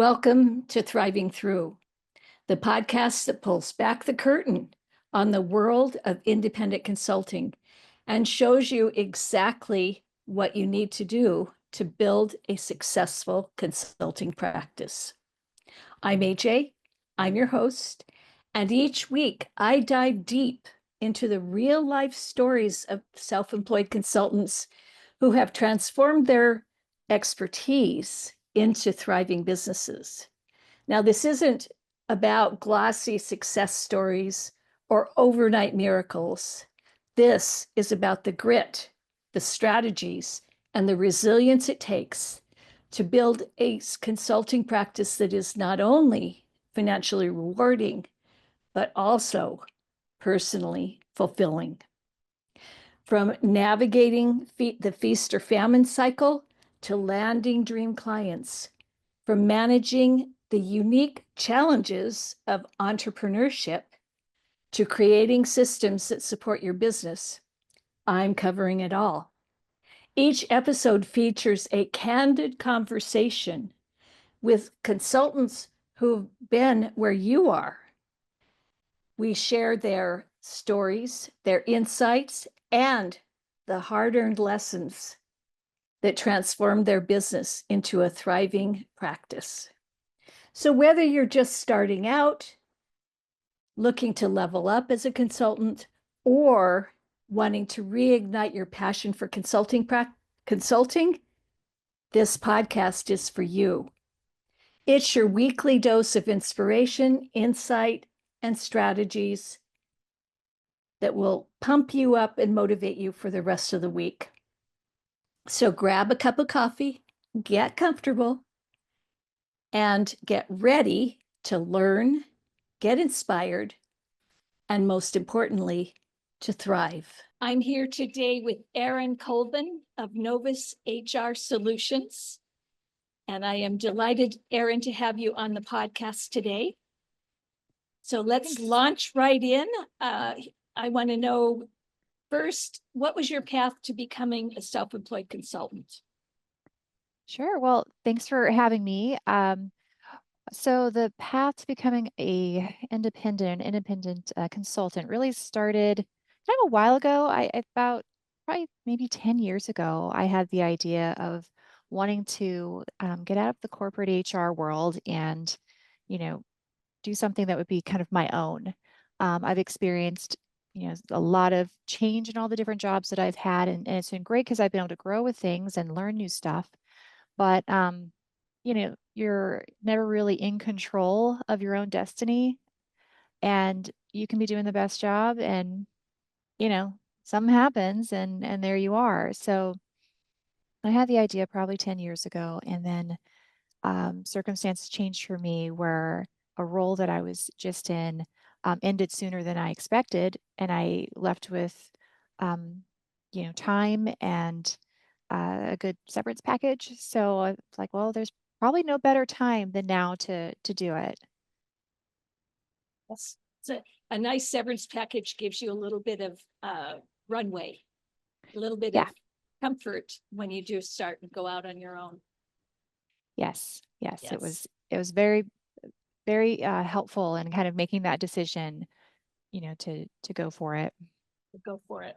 Welcome to Thriving Through, the podcast that pulls back the curtain on the world of independent consulting and shows you exactly what you need to do to build a successful consulting practice. I'm AJ, I'm your host, and each week I dive deep into the real life stories of self-employed consultants who have transformed their expertise into thriving businesses. Now, this isn't about glossy success stories or overnight miracles. This is about the grit, the strategies, and the resilience it takes to build a consulting practice that is not only financially rewarding, but also personally fulfilling. From navigating the feast or famine cycle to landing dream clients, from managing the unique challenges of entrepreneurship to creating systems that support your business, I'm covering it all. Each episode features a candid conversation with consultants who've been where you are. We share their stories, their insights, and the hard-earned lessons that transform their business into a thriving practice. So whether you're just starting out, looking to level up as a consultant, or wanting to reignite your passion for consulting, this podcast is for you. It's your weekly dose of inspiration, insight, and strategies that will pump you up and motivate you for the rest of the week. So grab a cup of coffee, get comfortable, and get ready to learn, get inspired, and most importantly, to thrive. I'm here today with Erin Colvin of Novus HR Solutions. And I am delighted, Erin, to have you on the podcast today. So let's launch right in. I want to know first, what was your path to becoming a self-employed consultant? Sure. Well, thanks for having me. So the path to becoming a independent consultant really started kind of a while ago. I about probably maybe 10 years ago, I had the idea of wanting to get out of the corporate HR world and, you know, do something that would be kind of my own. I've experienced, a lot of change in all the different jobs that I've had, and it's been great because I've been able to grow with things and learn new stuff. But you're never really in control of your own destiny, and you can be doing the best job, and something happens, and there you are. So I had the idea probably 10 years ago, and then circumstances changed for me where a role that I was just in ended sooner than I expected, and I left with time and a good severance package. So I was like, well, there's probably no better time than now to do it. Yes. So a nice severance package gives you a little bit of runway, a little bit Yeah. of comfort when you do start and go out on your own. Yes. Yes. It was very, very helpful in kind of making that decision, to go for it. Go for it.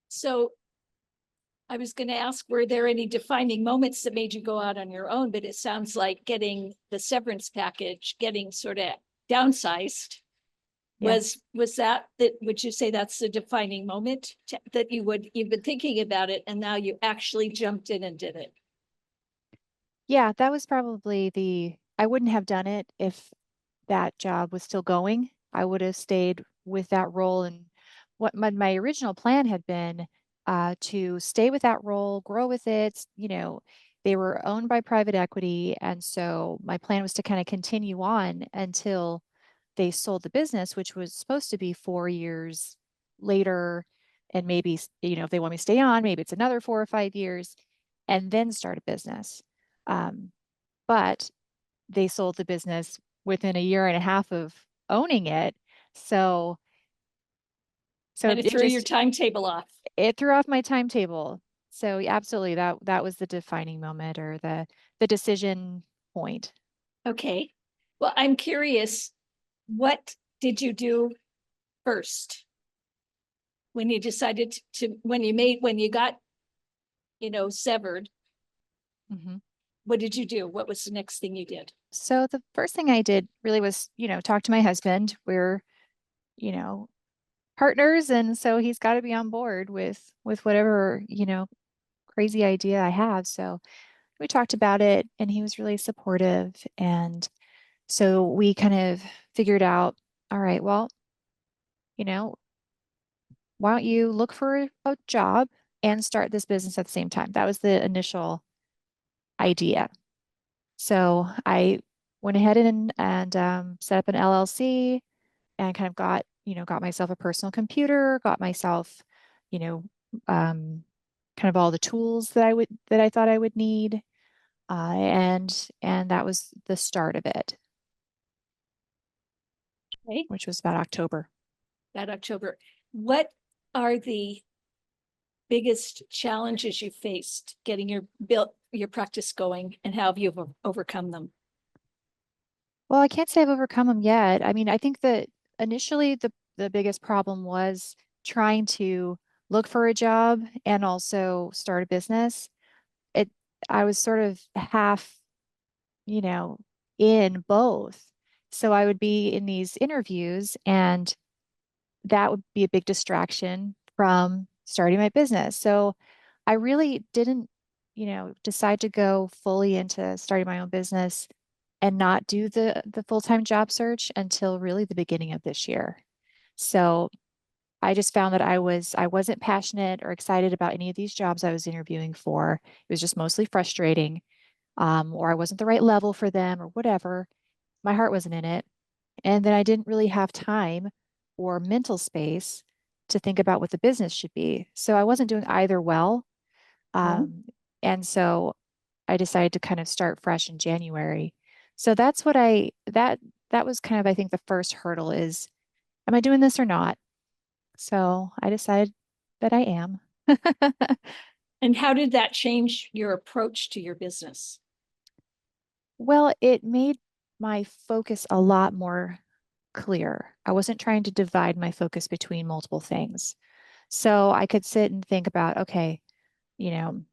So I was going to ask, were there any defining moments that made you go out on your own? But it sounds like getting the severance package, getting sort of downsized. Yeah. Was that would you say that's the defining moment that you've been thinking about it and now you actually jumped in and did it? Yeah, that was probably I wouldn't have done it if that job was still going. I would have stayed with that role. And what my original plan had been to stay with that role, grow with it. They were owned by private equity. And so my plan was to kind of continue on until they sold the business, which was supposed to be 4 years later. And maybe, if they want me to stay on, maybe it's another 4 or 5 years, and then start a business. But they sold the business within a year and a half of owning it. So And it threw your timetable off. It threw off my timetable. So absolutely, that was the defining moment, or the the decision point. Okay. Well, I'm curious, what did you do first when you decided when you got, severed? Mhm. What did you do? What was the next thing you did? So the first thing I did really was, talk to my husband. We're, you know, partners, and so he's got to be on board with whatever, crazy idea I have. So we talked about it, and he was really supportive. And so we kind of figured out, all right, well, you know, why don't you look for a job and start this business at the same time? That was the initial idea. So I went ahead and set up an LLC and kind of got myself a personal computer, got myself, you know, um, kind of all the tools that I thought I would need. And that was the start of it, Okay. which was about October. That October. What are the biggest challenges you faced getting your practice going, and how have you overcome them? Well, I can't say I've overcome them yet. I mean, I think that initially the biggest problem was trying to look for a job and also start a business. It I was sort of half, you know, in both. So I would be in these interviews, and that would be a big distraction from starting my business. So I really didn't, decide to go fully into starting my own business and not do the full-time job search until really the beginning of this year. So I just found that I wasn't passionate or excited about any of these jobs I was interviewing for. It was just mostly frustrating, or I wasn't the right level for them or whatever. My heart wasn't in it. And then I didn't really have time or mental space to think about what the business should be. So I wasn't doing either well. No? Um, and so I decided to kind of start fresh in January. So that's what that was kind of, I think, the first hurdle is, am I doing this or not? So I decided that I am. And how did that change your approach to your business? Well, it made my focus a lot more clear. I wasn't trying to divide my focus between multiple things. So I could sit and think about, okay, you know,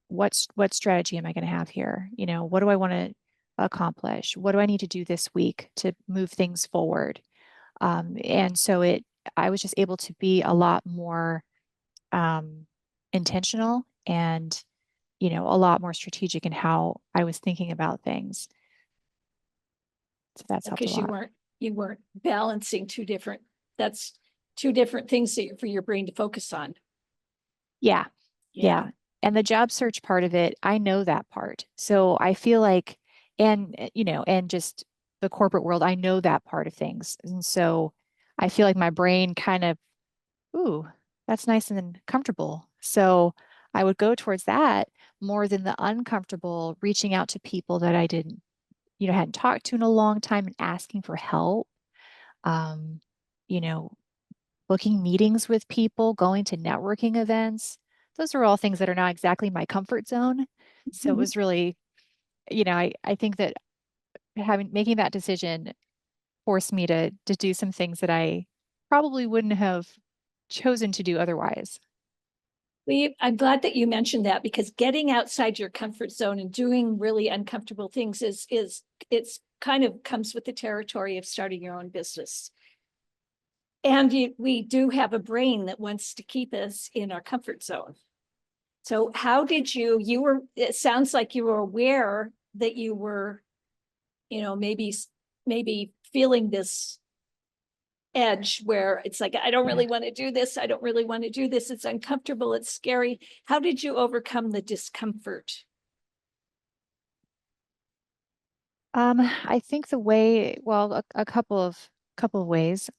what strategy am I going to have here? What do I want to accomplish? What do I need to do this week to move things forward? And so I was just able to be a lot more um, intentional and, a lot more strategic in how I was thinking about things. So that's helped a Because you lot. weren't balancing that's two different things for your brain to focus on. Yeah. Yeah. Yeah. And the job search part of it, I know that part. So I feel like, and just the corporate world, I know that part of things. And so I feel like my brain kind of, ooh, that's nice and comfortable. So I would go towards that more than the uncomfortable reaching out to people that I didn't, hadn't talked to in a long time and asking for help. Um, you know, booking meetings with people, going to networking events. Those are all things that are not exactly my comfort zone. So it Mhm. was really, I think that making that decision forced me to do some things that I probably wouldn't have chosen to do otherwise. I'm glad that you mentioned that, because getting outside your comfort zone and doing really uncomfortable things it's kind of comes with the territory of starting your own business. And we do have a brain that wants to keep us in our comfort zone. So how did it sounds like you were aware that you were, maybe feeling this edge where it's like, I don't Yeah. really want to do this. I don't really want to do this. It's uncomfortable. It's scary. How did you overcome the discomfort? I think well, a couple of ways.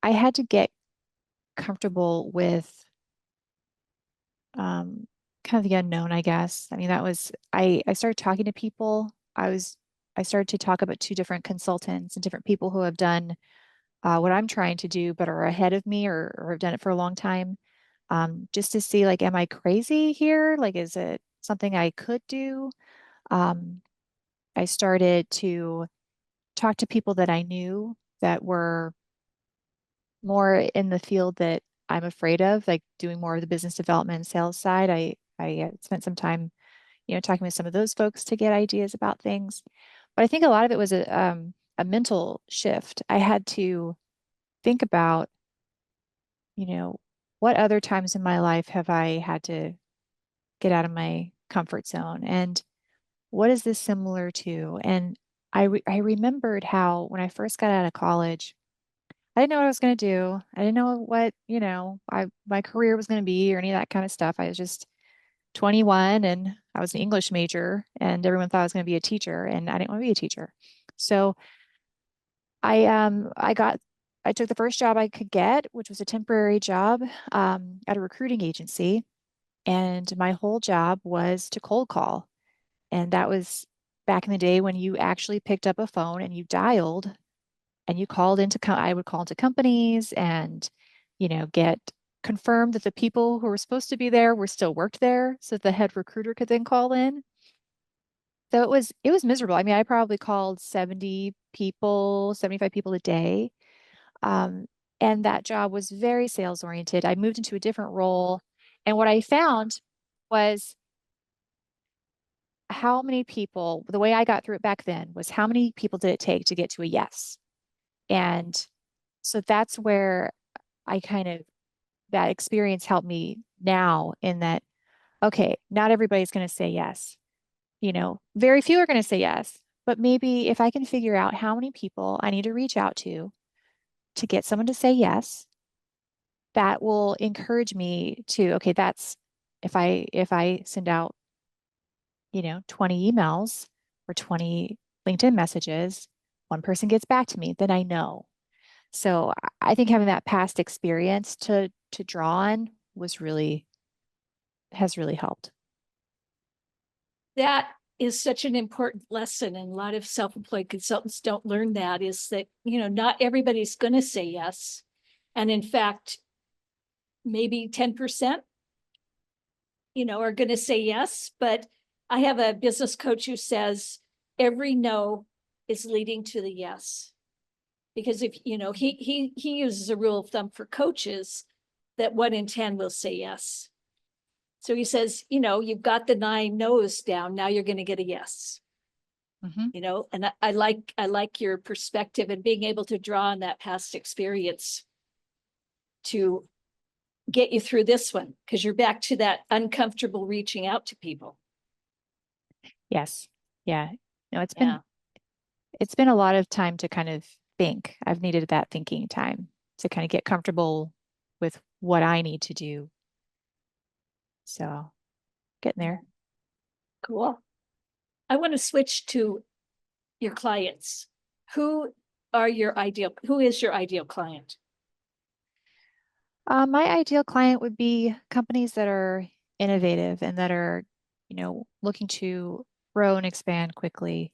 I had to get comfortable with um, kind of the unknown, I guess. I mean, I started talking to people. I started to talk about two different consultants and different people who have done what I'm trying to do, but are ahead of me or have done it for a long time. Just to see, like, am I crazy here? Like, is it, something I could do. Um, I started to talk to people that I knew that were more in the field that I'm afraid of, like doing more of the business development and sales side. I spent some time, talking with some of those folks to get ideas about things. But I think a lot of it was a mental shift. I had to think about, you know, what other times in my life have I had to get out of my comfort zone? And what is this similar to? And I remembered how when I first got out of college, I didn't know what I was going to do. I didn't know what, my career was going to be or any of that kind of stuff. I was just 21 and I was an English major and everyone thought I was going to be a teacher and I didn't want to be a teacher. So I took the first job I could get, which was a temporary job at a recruiting agency. And my whole job was to cold call. And that was back in the day when you actually picked up a phone and you dialed and you called into, I would call into companies and, get confirmed that the people who were supposed to be there were still worked there so that the head recruiter could then call in. So it was miserable. I mean, I probably called 70 people, 75 people a day. Um, and that job was very sales oriented. I moved into a different role. And what I found was how many people, the way I got through it back then was how many people did it take to get to a yes? And so that's where I kind of, that experience helped me now in that, okay, not everybody's going to say yes. Very few are going to say yes, but maybe if I can figure out how many people I need to reach out to get someone to say yes, that will encourage me to, okay, that's if I send out, 20 emails or 20 LinkedIn messages, one person gets back to me, then I know. So I think having that past experience to draw on has really helped. That is such an important lesson, and a lot of self-employed consultants don't learn that, is that, not everybody's going to say yes. And in fact, maybe 10%, are going to say yes. But I have a business coach who says every no is leading to the yes. Because if, he uses a rule of thumb for coaches that 1 in 10 will say yes. So he says, you've got the 9 no's down. Now you're going to get a yes. Mhm. And I like your perspective and being able to draw on that past experience to get you through this one, because you're back to that uncomfortable reaching out to people. Yes. Yeah. No, Yeah. it's been a lot of time to kind of think. I've needed that thinking time to kind of get comfortable with what I need to do. So getting there. Cool. I want to switch to your clients. Who who is your ideal client? My ideal client would be companies that are innovative and that are, looking to grow and expand quickly.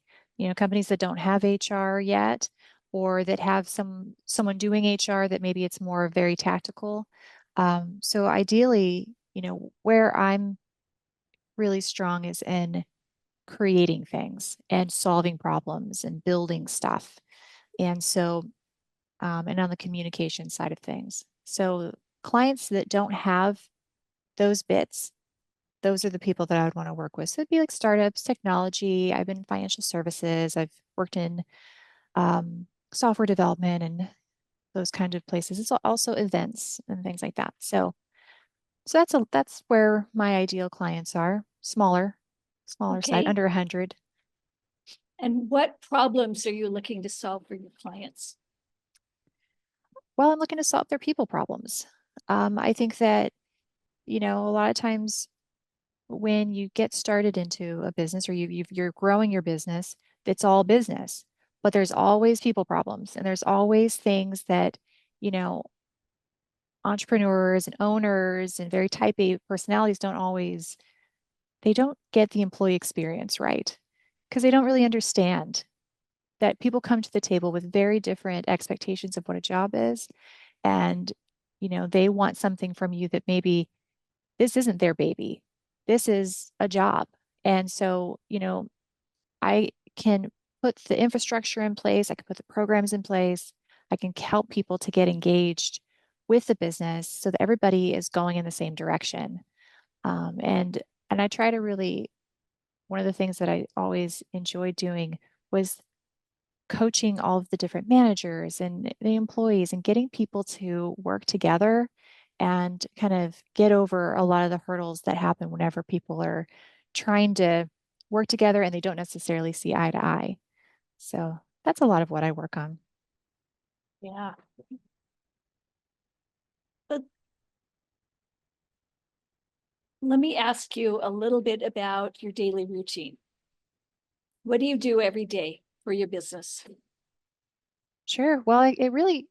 Companies that don't have HR yet, or that have someone doing HR that maybe it's more very tactical. So ideally, where I'm really strong is in creating things and solving problems and building stuff. And so, and on the communication side of things. So clients that don't have those bits, those are the people that I would want to work with. So it'd be like startups, technology. I've been in financial services. I've worked in software development and those kind of places. It's also events and things like that. So that's where my ideal clients are. Smaller side, Okay. under 100. And what problems are you looking to solve for your clients? Well, I'm looking to solve their people problems. I think that, a lot of times when you get started into a business or you're growing your business, it's all business, but there's always people problems and there's always things that, you know, entrepreneurs and owners and very type A personalities they don't get the employee experience right because they don't really understand that people come to the table with very different expectations of what a job is. And, they want something from you that maybe this isn't their baby. this is a job. And so, I can put the infrastructure in place, I can put the programs in place, I can help people to get engaged with the business so that everybody is going in the same direction. And I try to really, one of the things that I always enjoyed doing was coaching all of the different managers and the employees and getting people to work together and kind of get over a lot of the hurdles that happen whenever people are trying to work together and they don't necessarily see eye to eye. So that's a lot of what I work on. Yeah. But let me ask you a little bit about your daily routine. What do you do every day for your business? Sure. Well, it really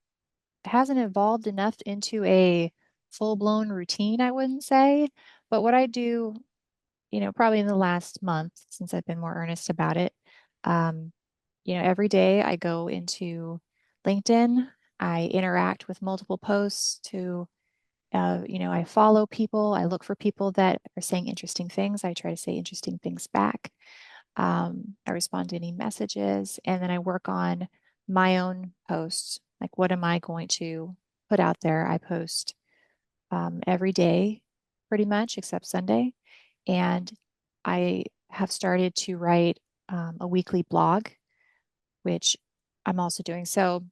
hasn't evolved enough into a full-blown routine, I wouldn't say. But what I do, probably in the last month since I've been more earnest about it, um, every day I go into LinkedIn, I interact with multiple posts to, I follow people, I look for people that are saying interesting things. I try to say interesting things back. I respond to any messages, and then I work on my own posts. Like, what am I going to put out there? I post every day, pretty much, except Sunday. And I have started to write a weekly blog, which I'm also doing. So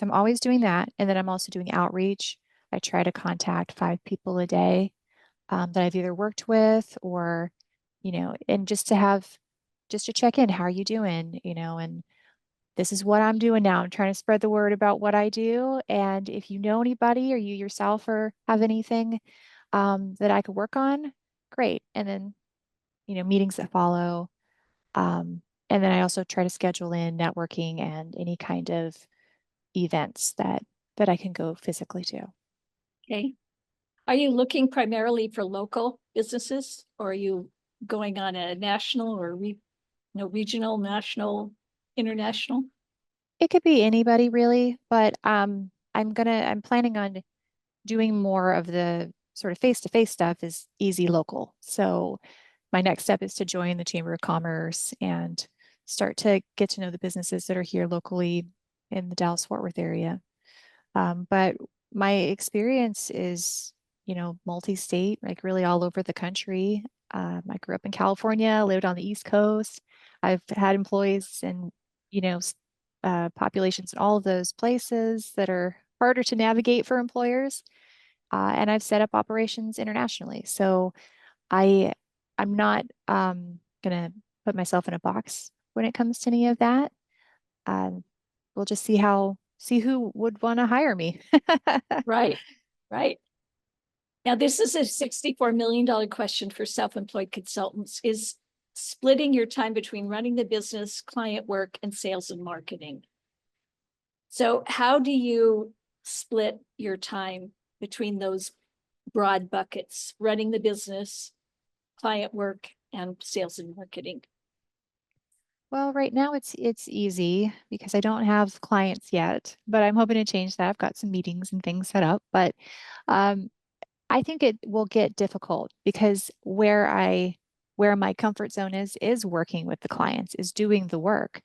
I'm always doing that. And then I'm also doing outreach. I try to contact 5 people a day that I've either worked with or, and just to check in, how are you doing? And this is what I'm doing now. I'm trying to spread the word about what I do. And if you know anybody or you yourself or have anything that I could work on, great. And then, meetings that follow. And then I also try to schedule in networking and any kind of events that I can go physically to. Okay. Are you looking primarily for local businesses, or are you going on a national or regional, national, international? It could be anybody really, but I'm planning on doing more of the sort of face-to-face stuff is easy local. So my next step is to join the Chamber of Commerce and start to get to know the businesses that are here locally in the Dallas-Fort Worth area. But my experience is, multi-state, like really all over the country. I grew up in California, lived on the East Coast. I've had employees and, populations in all of those places that are harder to navigate for employers. And I've set up operations internationally. So I, I'm not gonna put myself in a box when it comes to any of that. Um, we'll just see who would want to hire me. Right, right. Now, this is a $64 million question for self-employed consultants. Is splitting your time between running the business, client work, and sales and marketing. So how do you split your time between those broad buckets, running the business, client work, and sales and marketing? Well, right now it's easy because I don't have clients yet, but I'm hoping to change that. I've got some meetings and things set up, but um, I think it will get difficult because where my comfort zone is working with the clients, is doing the work.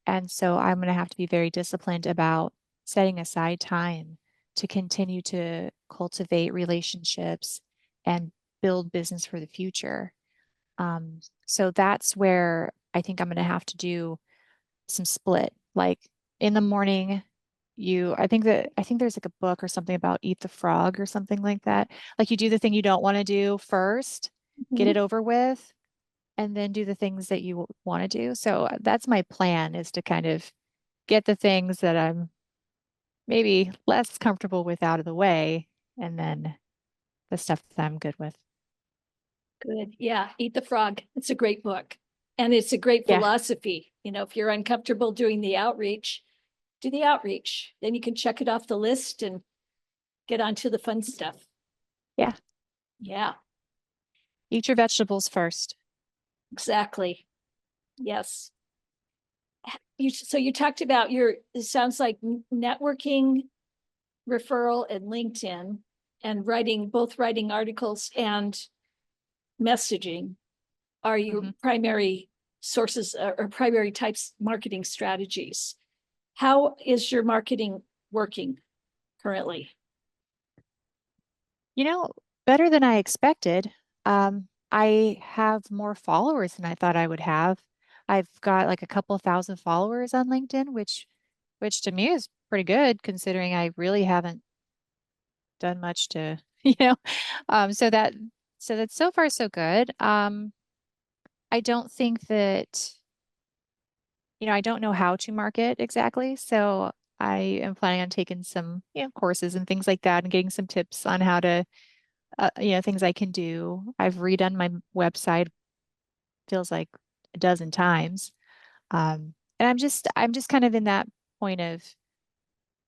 And so I'm going to have to be very disciplined about setting aside time to continue to cultivate relationships and build business for the future. So that's where I think I'm going to have to do some split. Like in the morning, I think there's like a book or something about eat the frog or something like that. Like you do the thing you don't want to do first, get Mhm. it over with, and then do the things that you want to do. So that's my plan, is to kind of get the things that I'm maybe less comfortable with out of the way, and then the stuff that I'm good with. Good. Yeah. Eat the Frog. It's a great book. And it's a great Yeah. philosophy. If you're uncomfortable doing the outreach, do the outreach. Then you can check it off the list and get onto the fun stuff. Yeah. Yeah, Eat your vegetables first. exactly. Yes. So you talked about it sounds like networking, referral, and LinkedIn, and both writing articles and messaging are your primary sources or primary types marketing strategies. How is your marketing working currently? Better than I expected. I have more followers than I thought I would have. I've got like a couple thousand followers on LinkedIn, which to me is pretty good considering I really haven't done much to, you know. So that's so far so good. I don't think that, I don't know how to market exactly. So I am planning on taking some, courses and things like that and getting some tips on how to, things I can do. I've redone my website, feels like a dozen times. And I'm just kind of in that point of,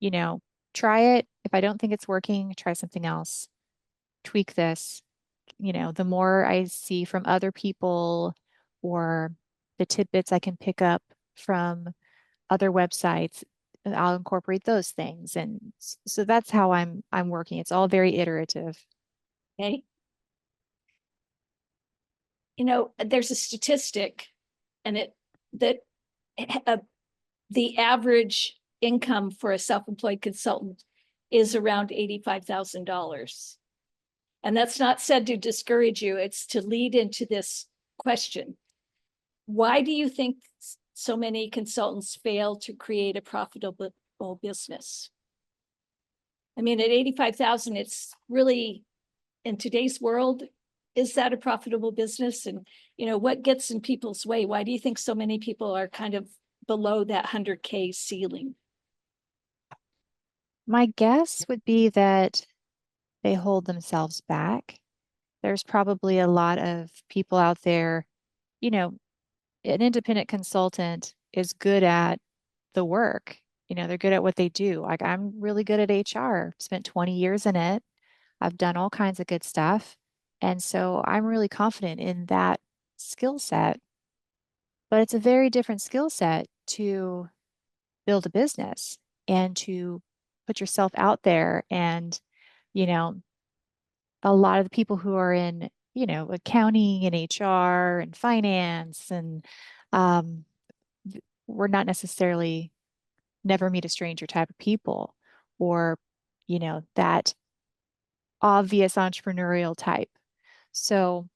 you know, try it. If I don't think it's working, try something else, tweak this. The more I see from other people or the tidbits I can pick up from other websites, I'll incorporate those things. And so that's how I'm working. It's all very iterative. Okay. There's a statistic and that uh, the average income for a self-employed consultant is around $85,000. And that's not said to discourage you, it's to lead into this question. Why do you think so many consultants fail to create a profitable business? I mean, at 85,000, it's really, in today's world, is that a profitable business? And, what gets in people's way? Why do you think so many people are kind of below that 100K ceiling? My guess would be that they hold themselves back. There's probably a lot of people out there, you know, an independent consultant is good at the work. They're good at what they do. Like I'm really good at HR, spent 20 years in it. I've done all kinds of good stuff. And so I'm really confident in that skill set. But it's a very different skill set to build a business and to put yourself out there. And, you know, a lot of the people who are in, accounting and HR and finance and um, we're not necessarily never meet a stranger type of people or, that obvious entrepreneurial type. So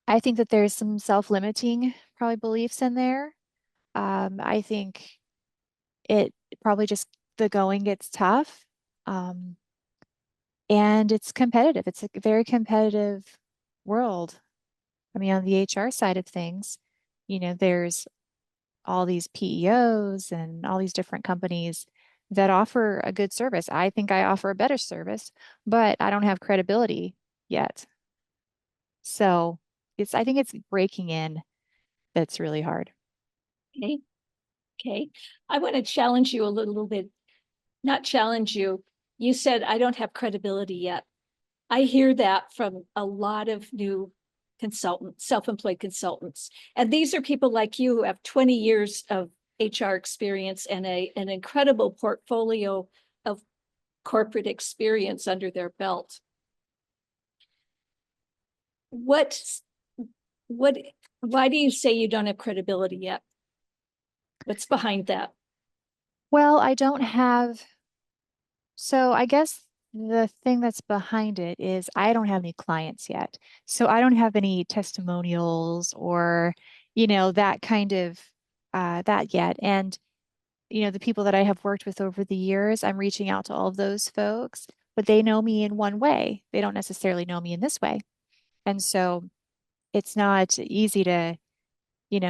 I think that there's some self-limiting probably beliefs in there. I think it probably just the going gets tough. Um, and it's competitive. It's a very competitive world. I mean, on the HR side of things, there's all these PEOs and all these different companies that offer a good service. I think I offer a better service, but I don't have credibility yet. So I think it's breaking in that's really hard. Okay. Okay. I want to challenge you a little bit, not challenge you. You said, I don't have credibility yet. I hear that from a lot of new consultants, self-employed consultants. And these are people like you who have 20 years of HR experience and an incredible portfolio of corporate experience under their belt. What, why do you say you don't have credibility yet? What's behind that? Well, so I guess the thing that's behind it is I don't have any clients yet. So I don't have any testimonials or, that kind of that yet. And, the people that I have worked with over the years, I'm reaching out to all of those folks, but they know me in one way. They don't necessarily know me in this way. And so it's not easy to,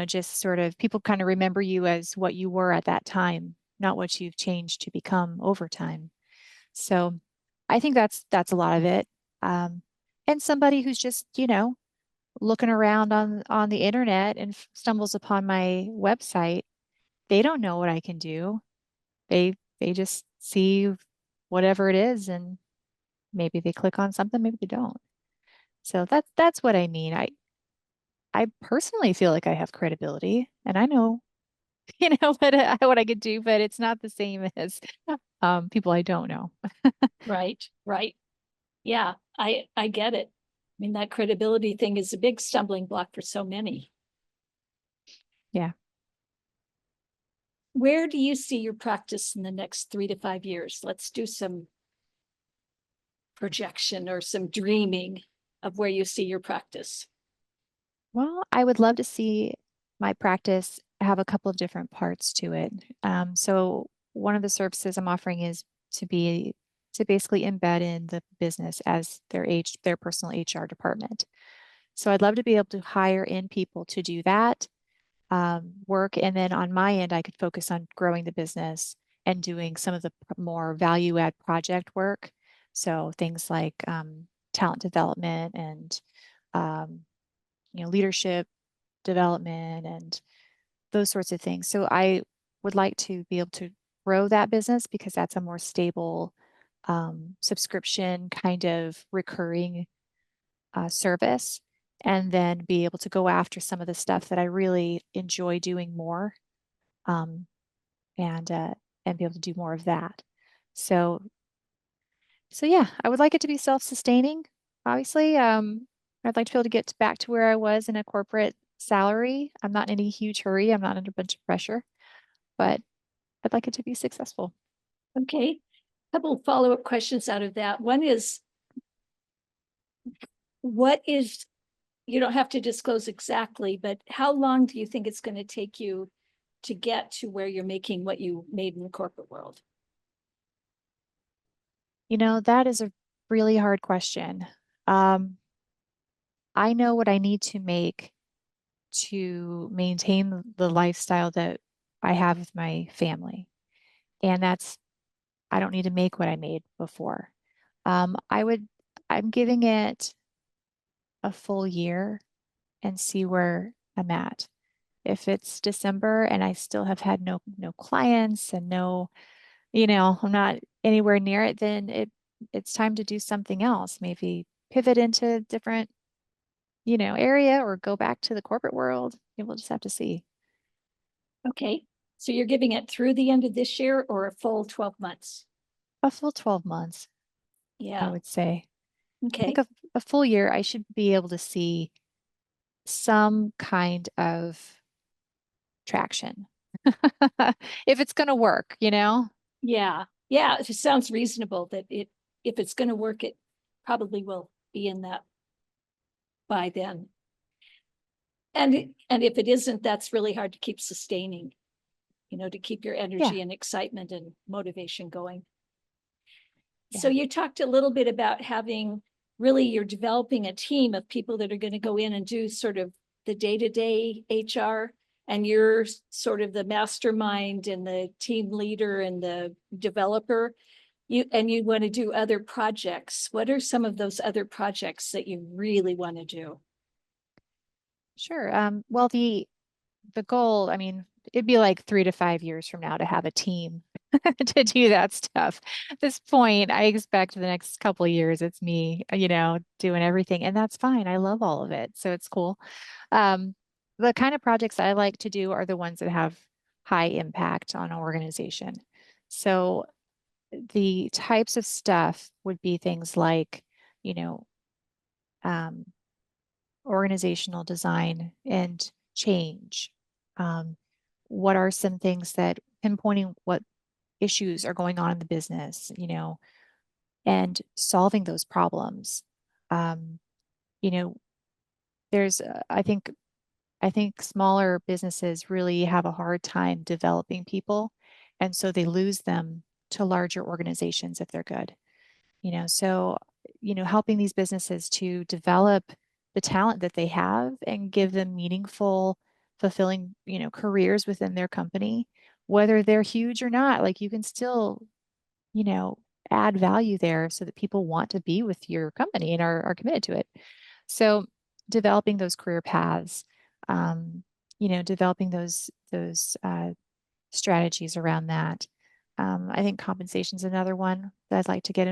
just sort of people kind of remember you as what you were at that time, not what you've changed to become over time. So I think that's a lot of it. And somebody who's just, looking around on the internet and stumbles upon my website, they don't know what I can do. They just see whatever it is and maybe they click on something, maybe they don't. So that's what I mean. I personally feel like I have credibility and I know, what I could do, but it's not the same as people I don't know. Right, right. Yeah, I get it. mean, that credibility thing is a big stumbling block for so many. Yeah. Where do you see your practice in the next 3 to 5 years? Let's do some projection or some dreaming of where you see your practice. Well, I would love to see my practice have a couple of different parts to it. So one of the services I'm offering is to basically embed in the business as their personal HR department. So I'd love to be able to hire in people to do that work. And then on my end, I could focus on growing the business and doing some of the more value add project work. So things like talent development and um, leadership development and those sorts of things. So I would like to be able to grow that business because that's a more stable subscription kind of recurring service, and then be able to go after some of the stuff that I really enjoy doing more, um, and be able to do more of that. So, so yeah, I would like it to be self-sustaining. Obviously, I'd like to be able to get back to where I was in a corporate salary. I'm not in any huge hurry. I'm not under a bunch of pressure, but I'd like it to be successful. Okay. A couple of follow-up questions out of that. One is, what is, you don't have to disclose exactly, but how long do you think it's going to take you to get to where you're making what you made in the corporate world? That is a really hard question. Um, I know what I need to make to maintain the lifestyle that I have with my family. And I don't need to make what I made before. Um, I would, I'm giving it a full year and see where I'm at. If it's December and I still have had no clients and I'm not anywhere near it, then it's time to do something else. Maybe pivot into a different, area or go back to the corporate world. We'll just have to see. Okay. So you're giving it through the end of this year or a full 12 months? A full 12 months, I Yeah. would say. I think Okay. a full year, I should be able to see some kind of traction. If it's going to work. Yeah. Yeah. It sounds reasonable that if it's going to work, it probably will be in that by then. And if it isn't, that's really hard to keep sustaining, to keep your Yeah, energy and excitement and motivation going. So yeah. you talked a little bit about having really, you're developing a team of people that are going to go in and do sort of the day-to-day HR, and you're sort of the mastermind and the team leader and the developer. You want to do other projects. What are some of those other projects that you really want to do? Sure. Well, the goal, I mean, it'd be like 3 to 5 years from now to have a team to do that stuff. At this point, I expect the next couple of years it's me, doing everything, and that's fine. I love all of it, so it's cool. The kind of projects I like to do are the ones that have high impact on an organization. So the types of stuff would be things like, you know, um, organizational design and change. Um, what are some things that pinpointing what issues are going on in the business, and solving those problems. Um, you know, there's, I think smaller businesses really have a hard time developing people, and so they lose them to larger organizations if they're good. So helping these businesses to develop the talent that they have and give them meaningful, fulfilling, careers within their company, whether they're huge or not. Like you can still, you know, add value there so that people want to be with your company and are committed to it. So developing those career paths, um, developing those strategies around that. I think compensation is another one that I'd like to get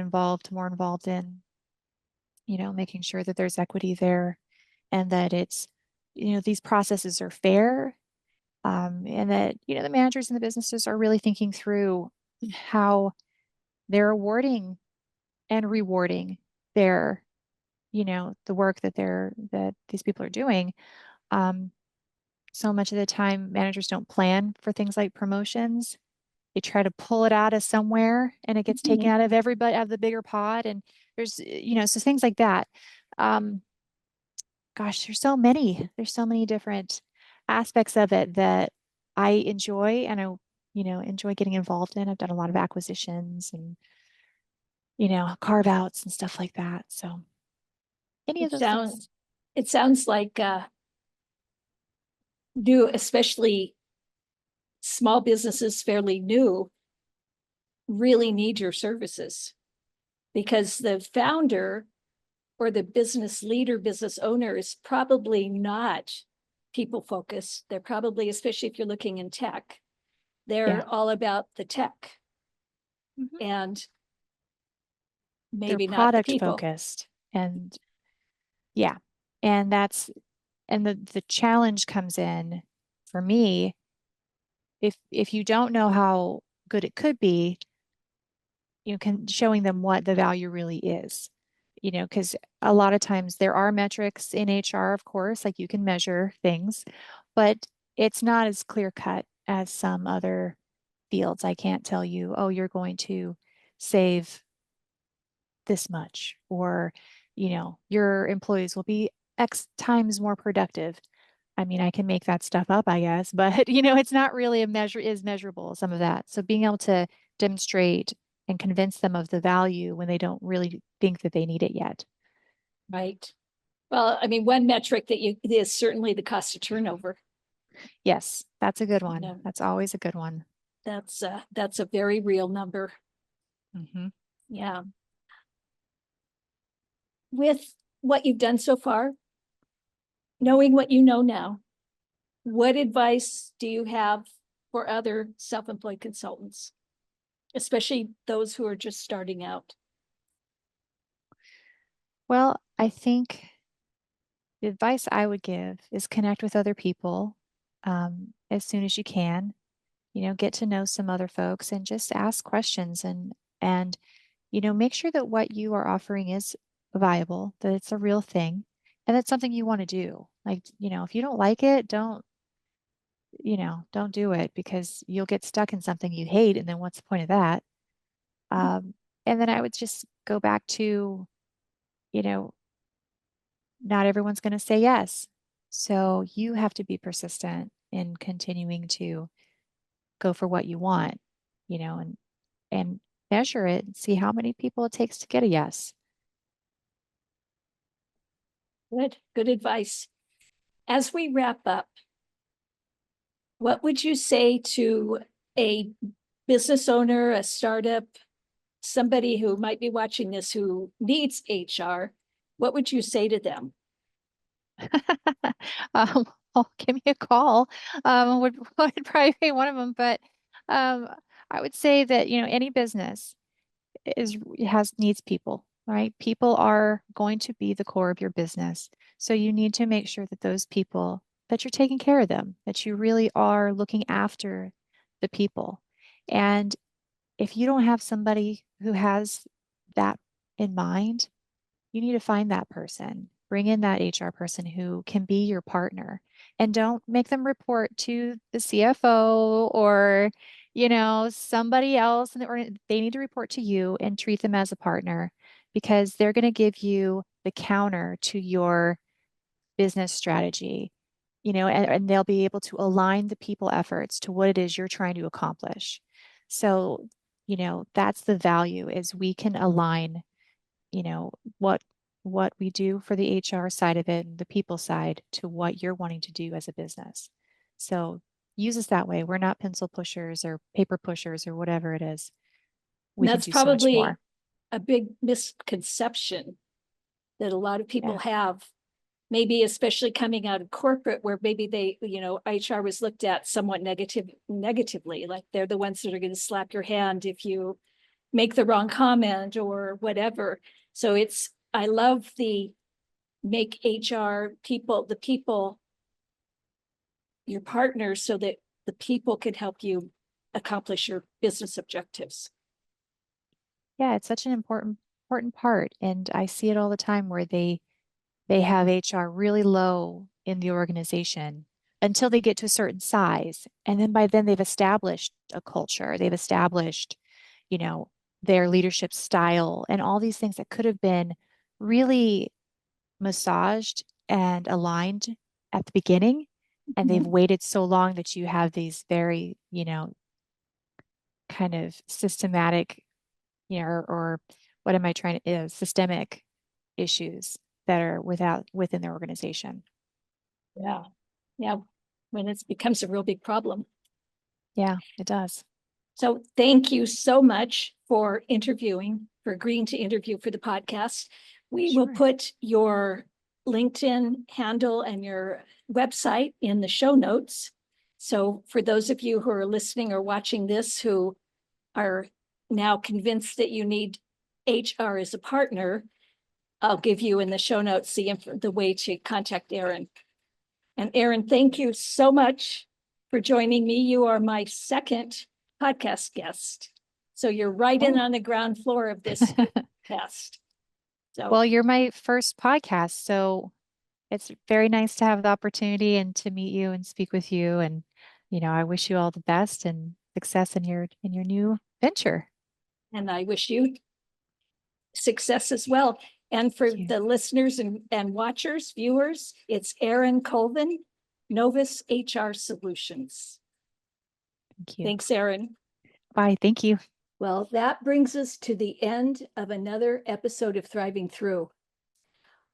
more involved in, making sure that there's equity there and that these processes are fair, and that, the managers and the businesses are really thinking through how they're awarding and rewarding their the work that these people are doing. So much of the time, managers don't plan for things like promotions. They try to pull it out of somewhere and it gets taken Mhm. out of everybody, out of the bigger pot. And there's, so things like that. Um, Gosh, there's so many different aspects of it that I enjoy and enjoy getting involved in. I've done a lot of acquisitions and, carve outs and stuff like that. So any of It those things. sounds it sounds like new, especially small businesses, fairly new, really need your services because the founder or the business leader, business owner is probably not people focused. They're probably, especially if you're looking in tech, Yeah. they're all about the tech Mhm. and They're maybe not the product people. focused. And yeah. And the challenge comes in for me if you don't know how good it could be, showing them what the value really is. Because a lot of times there are metrics in HR, of course, like you can measure things, but it's not as clear cut as some other fields. I can't tell you, oh, you're going to save this much, or, your employees will be X times more productive. I mean, I can make that stuff up, I guess, but it's not really is measurable, some of that. So being able to demonstrate and convince them of the value when they don't really think that they need it yet. Right. Well, I mean, one metric that you is certainly the cost of turnover. Yes, that's a good You one. know, That's always a good one. that's a very real number. Hmm. Yeah. With what you've done so far, knowing what you know now, what advice do you have for other self-employed consultants, especially those who are just starting out? Well, I think the advice I would give is connect with other people as soon as you can. Get to know some other folks and just ask questions and make sure that what you are offering is viable, that it's a real thing, and that's something you want to do. Like, if you don't like it, don't do it because you'll get stuck in something you hate. And then what's the point of that? And then I would just go back to, you know, not everyone's going to say yes. So you have to be persistent in continuing to go for what you want, and measure it and see how many people it takes to get a yes. Good advice. As we wrap up, what would you say to a business owner, a startup, somebody who might be watching this who needs HR? What would you say to them? um, give me a call. Would probably be one of them, but um, I would say that any business needs people, right? People are going to be the core of your business, so you need to make sure that those people that you're taking care of them, that you really are looking after the people, and if you don't have somebody who has that in mind, you need to find that person. Bring in that HR person who can be your partner and don't make them report to the CFO or, somebody else or they need to report to you and treat them as a partner because they're going to give you the counter to your business strategy, and they'll be able to align the people efforts to what it is you're trying to accomplish. So, that's the value is we can align you know, what what we do for the HR side of it and the people side to what you're wanting to do as a business. So use us that way. We're not pencil pushers or paper pushers or whatever it is. And We can that's do so much probably more. a big misconception that a lot of people Yeah. have, maybe especially coming out of corporate where maybe they, HR was looked at somewhat negatively, like they're the ones that are going to slap your hand if you make the wrong comment or whatever. So I love the make HR people, the people, your partners, so that the people can help you accomplish your business objectives. Yeah, it's such an important important part. And I see it all the time where they have HR really low in the organization until they get to a certain size. And then by then they've established a culture. They've established, you know, their leadership style and all these things that could have been really massaged and aligned at the beginning. And they've waited so long that you have these very, kind of systematic, or what am I trying to, systemic issues that are within their organization. Yeah. Yeah. When it becomes a real big problem. Yeah, it does. So thank you so much for agreeing to interview for the podcast. We will Sure. put your LinkedIn handle and your website in the show notes. So for those of you who are listening or watching this who are now convinced that you need HR as a partner, I'll give you in the show notes the way to contact Erin. And Erin, thank you so much for joining me. You are my second podcast guest. So you're right in on the ground floor of this podcast. So, Well, you're my first podcast, so it's very nice to have the opportunity and to meet you and speak with you. And, I wish you all the best and success in your new venture. and I wish you success as well. And for the listeners and watchers, viewers, it's Erin Colvin, Novus HR Solutions. Thank you. Thanks, Erin. Bye. Thank you. Well, that brings us to the end of another episode of Thriving Through.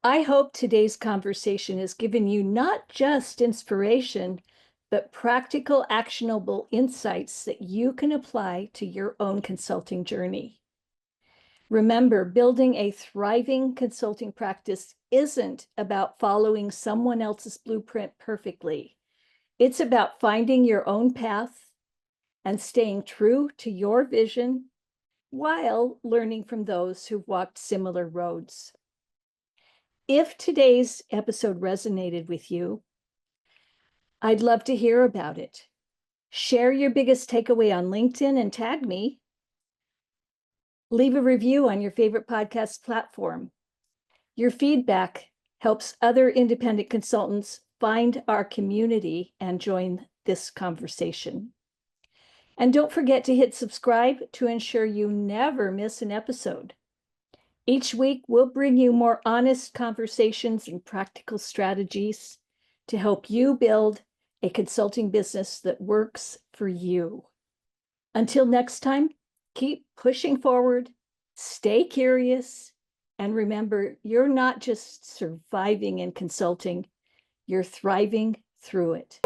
I hope today's conversation has given you not just inspiration, but practical, actionable insights that you can apply to your own consulting journey. Remember, building a thriving consulting practice isn't about following someone else's blueprint perfectly. It's about finding your own path and staying true to your vision while learning from those who've walked similar roads. If today's episode resonated with you, I'd love to hear about it. Share your biggest takeaway on LinkedIn and tag me. Leave a review on your favorite podcast platform. Your feedback helps other independent consultants find our community and join this conversation. And don't forget to hit subscribe to ensure you never miss an episode. Each week, we'll bring you more honest conversations and practical strategies to help you build a consulting business that works for you. Until next time, keep pushing forward, stay curious, and remember, you're not just surviving in consulting, you're thriving through it.